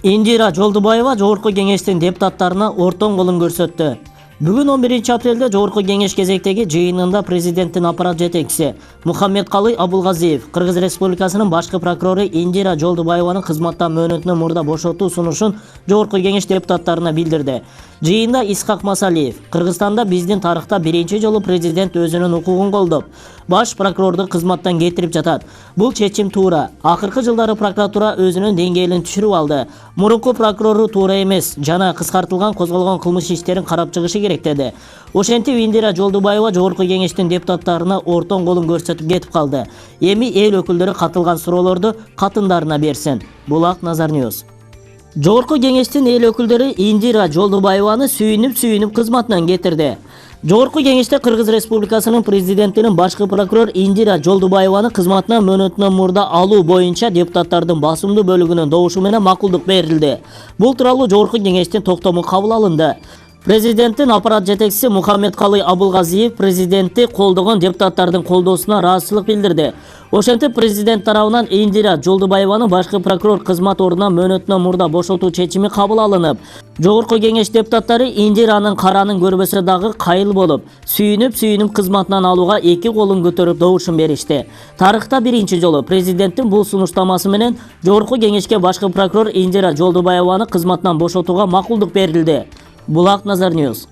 Индира Жолдубаева Жогорку кеңештин депутаттарына ортон колун көрсөттү. Бүгүн 11-апрелде Жогорку кеңеш кезектеги жыйынында президенттин аппарат жетекчиси Мухаммедкалый Абулгазиев Кыргыз Республикасынын башкы прокурору Индира Жолдубаеванын кызматтан мөөнөтүнөн мурда бошотуу сунушун Жогорку кеңеш депутаттарына билдирди. Жыйында Исхак Масалиев Кыргызстанда биздин тарыхта биринчи жолу президент өзүнүн укугун колдоп, баш прокурорду кызматтан кетирип жатат. Бул чечим туура. Акыркы жылдары прокуратура өзүнүн деңгээлин түшүрүп алды. Мурунку прокурору туура эмес жана кыскартылган козголгон кылмыш иштерин карап чыгышы керек деди. Ошентип Индира Жолдубаева Жогорку кеңештин депутаттарына ортон колун көрсөтүп кетип калды. Эми эл өкүлдөрү катылган суроолорду катындарына берсин. Булак Назар Ньюс. Жогорку кеңештин эл өкүлдөрү Индира Жолдубаеваны сүйүнүп кызматынан кетирди. Жогорку кеңеште Кыргыз Республикасынын президентинин башкы прокурор Индира Жолдубаеваны кызматынан мөөнөтүнөн мурда алуу боюнча депутаттардын басымдуу бөлүгүнүн добушу менен макулдук берилди. Бул тууралуу Жогорку кеңештин токтому кабыл алынды. Президенттин аппарат жетекчиси Мухаммедкалый Абулгазиев президентти колдогон депутаттардын колдоосуна ыраазычылык билдирди. Ошентип президент тарабынан Индира Жолдубаеванын башкы прокурор кызмат ордунан мөөнөтүнөн мурда бошотуу чечими кабыл алынып, Жогорку кеңеш депутаттары Индиранын каранын көрбөсө дагы кайыл болуп, сүйүнүп кызматынан алууга эки колун көтөрүп добушун беришти. Тарыхта биринчи жолу президенттин бул сунуштамасы менен Жогорку кеңешке башкы прокурор Индира Жолдубаеваны кызматынан бошотууга макулдук берилди. Булак Назар Ньюс.